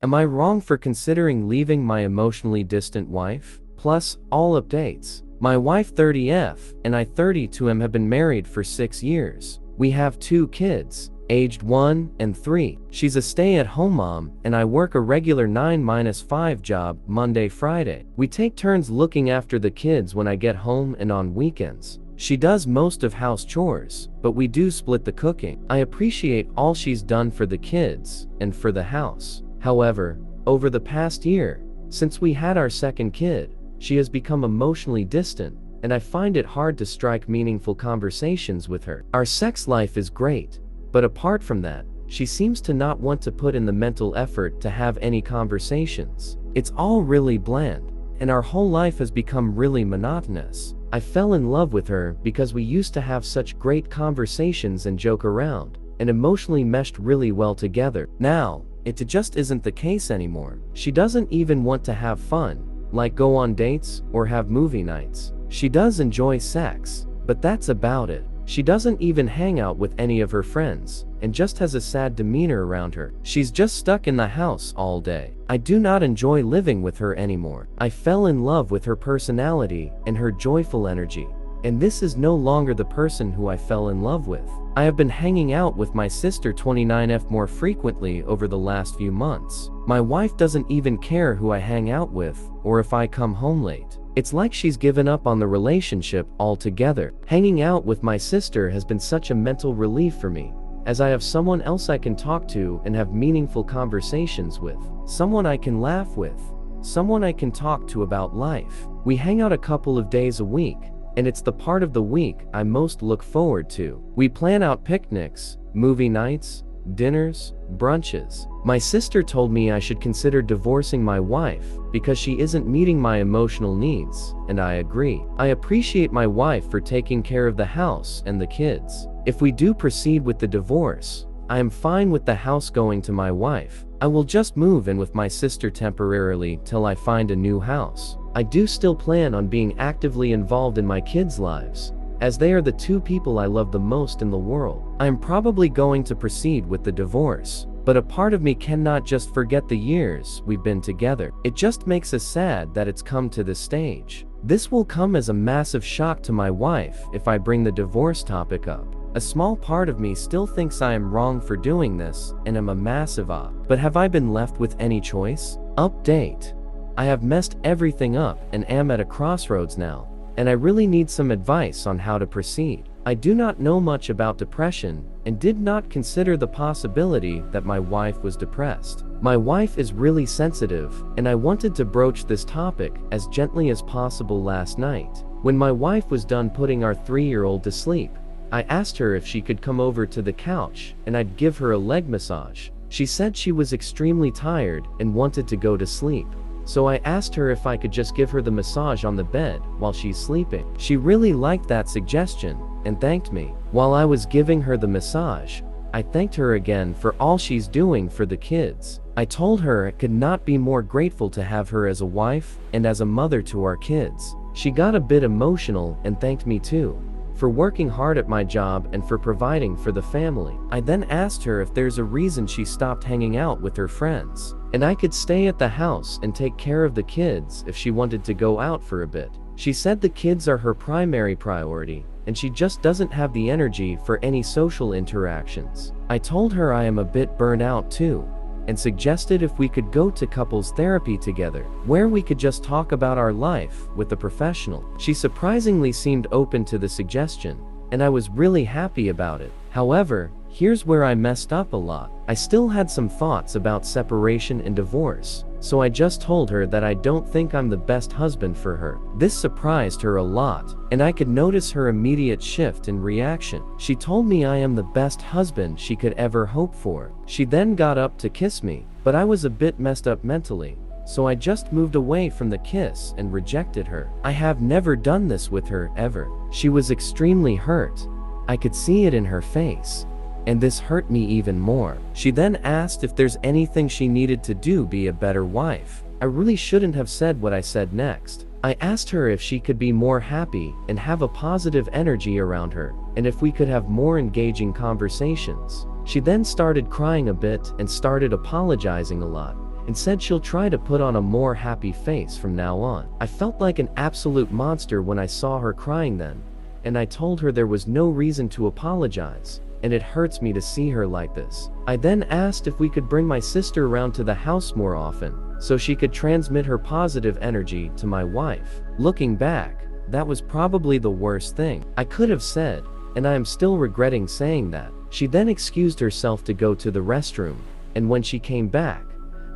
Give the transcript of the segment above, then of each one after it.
Am I wrong for considering leaving my emotionally distant wife? Plus, all updates. My wife 30F and I 32M have been married for 6 years. We have 2 kids, aged 1 and 3. She's a stay-at-home mom and I work a regular 9-5 job Monday-Friday. We take turns looking after the kids when I get home and on weekends. She does most of house chores, but we do split the cooking. I appreciate all she's done for the kids and for the house. However, over the past year, since we had our second kid, she has become emotionally distant, and I find it hard to strike meaningful conversations with her. Our sex life is great, but apart from that, she seems to not want to put in the mental effort to have any conversations. It's all really bland, and our whole life has become really monotonous. I fell in love with her because we used to have such great conversations and joke around, and emotionally meshed really well together. Now, it just isn't the case anymore. She doesn't even want to have fun, like go on dates or have movie nights. She does enjoy sex, but that's about it. She doesn't even hang out with any of her friends, and just has a sad demeanor around her. She's just stuck in the house all day. I do not enjoy living with her anymore. I fell in love with her personality and her joyful energy, and this is no longer the person who I fell in love with. I have been hanging out with my sister 29F more frequently over the last few months. My wife doesn't even care who I hang out with or if I come home late. It's like she's given up on the relationship altogether. Hanging out with my sister has been such a mental relief for me, as I have someone else I can talk to and have meaningful conversations with. Someone I can laugh with. Someone I can talk to about life. We hang out a couple of days a week, and it's the part of the week I most look forward to. We plan out picnics, movie nights, dinners, brunches. My sister told me I should consider divorcing my wife because she isn't meeting my emotional needs, and I agree. I appreciate my wife for taking care of the house and the kids. If we do proceed with the divorce, I am fine with the house going to my wife. I will just move in with my sister temporarily till I find a new house. I do still plan on being actively involved in my kids' lives, as they are the 2 people I love the most in the world. I am probably going to proceed with the divorce, but a part of me cannot just forget the years we've been together. It just makes us sad that it's come to this stage. This will come as a massive shock to my wife if I bring the divorce topic up. A small part of me still thinks I am wrong for doing this and am a massive op. But have I been left with any choice? Update. I have messed everything up and am at a crossroads now, and I really need some advice on how to proceed. I do not know much about depression and did not consider the possibility that my wife was depressed. My wife is really sensitive, and I wanted to broach this topic as gently as possible last night. When my wife was done putting our 3-year-old to sleep, I asked her if she could come over to the couch and I'd give her a leg massage. She said she was extremely tired and wanted to go to sleep. So I asked her if I could just give her the massage on the bed while she's sleeping. She really liked that suggestion and thanked me. While I was giving her the massage, I thanked her again for all she's doing for the kids. I told her I could not be more grateful to have her as a wife and as a mother to our kids. She got a bit emotional and thanked me too, for working hard at my job and for providing for the family. I then asked her if there's a reason she stopped hanging out with her friends, and I could stay at the house and take care of the kids if she wanted to go out for a bit. She said the kids are her primary priority, and she just doesn't have the energy for any social interactions. I told her I am a bit burnt out too, and suggested if we could go to couples therapy together, where we could just talk about our life with a professional. She surprisingly seemed open to the suggestion, and I was really happy about it. However, here's where I messed up a lot. I still had some thoughts about separation and divorce, so I just told her that I don't think I'm the best husband for her. This surprised her a lot, and I could notice her immediate shift in reaction. She told me I am the best husband she could ever hope for. She then got up to kiss me, but I was a bit messed up mentally, so I just moved away from the kiss and rejected her. I have never done this with her ever. She was extremely hurt. I could see it in her face, and this hurt me even more. She then asked if there's anything she needed to do to be a better wife. I really shouldn't have said what I said next. I asked her if she could be more happy and have a positive energy around her, and if we could have more engaging conversations. She then started crying a bit and started apologizing a lot, and said she'll try to put on a more happy face from now on. I felt like an absolute monster when I saw her crying then, and I told her there was no reason to apologize, and it hurts me to see her like this. I then asked if we could bring my sister around to the house more often, so she could transmit her positive energy to my wife. Looking back, that was probably the worst thing I could have said, and I am still regretting saying that. She then excused herself to go to the restroom, and when she came back,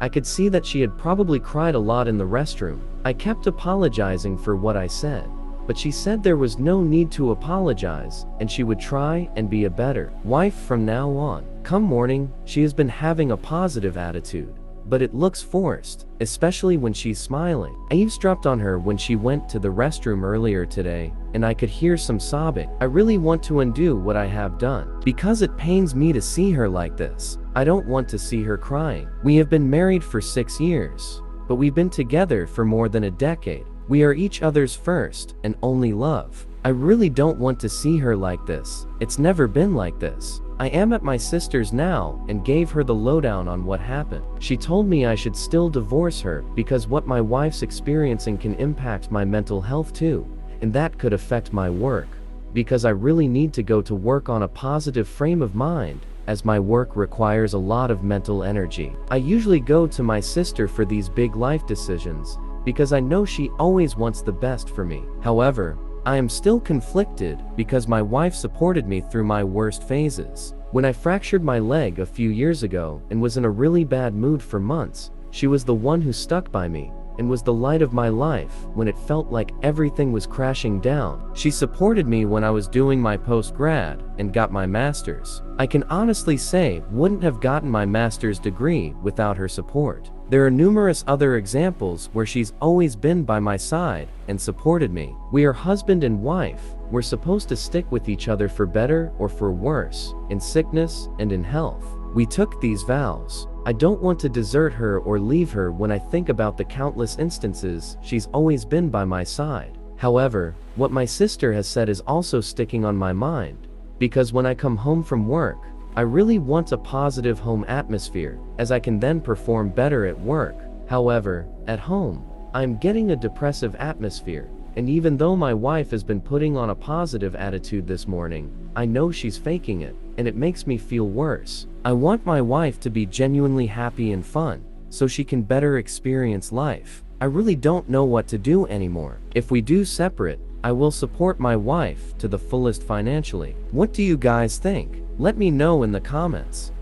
I could see that she had probably cried a lot in the restroom. I kept apologizing for what I said, but she said there was no need to apologize, and she would try and be a better wife from now on. Come morning, she has been having a positive attitude, but it looks forced, especially when she's smiling. I eavesdropped on her when she went to the restroom earlier today, and I could hear some sobbing. I really want to undo what I have done, because it pains me to see her like this. I don't want to see her crying. We have been married for 6 years, but we've been together for more than a decade. We are each other's first and only love. I really don't want to see her like this. It's never been like this. I am at my sister's now and gave her the lowdown on what happened. She told me I should still divorce her because what my wife's experiencing can impact my mental health too, and that could affect my work, because I really need to go to work on a positive frame of mind, as my work requires a lot of mental energy. I usually go to my sister for these big life decisions, because I know she always wants the best for me. However, I am still conflicted because my wife supported me through my worst phases. When I fractured my leg a few years ago and was in a really bad mood for months, she was the one who stuck by me and was the light of my life when it felt like everything was crashing down. She supported me when I was doing my post-grad and got my master's. I can honestly say wouldn't have gotten my master's degree without her support. There are numerous other examples where she's always been by my side and supported me. We are husband and wife. We're supposed to stick with each other for better or for worse, in sickness and in health. We took these vows. I don't want to desert her or leave her when I think about the countless instances she's always been by my side. However, what my sister has said is also sticking on my mind, because when I come home from work, I really want a positive home atmosphere, as I can then perform better at work. However, at home, I'm getting a depressive atmosphere, and even though my wife has been putting on a positive attitude this morning, I know she's faking it, and it makes me feel worse. I want my wife to be genuinely happy and fun, so she can better experience life. I really don't know what to do anymore. If we do separate, I will support my wife to the fullest financially. What do you guys think? Let me know in the comments.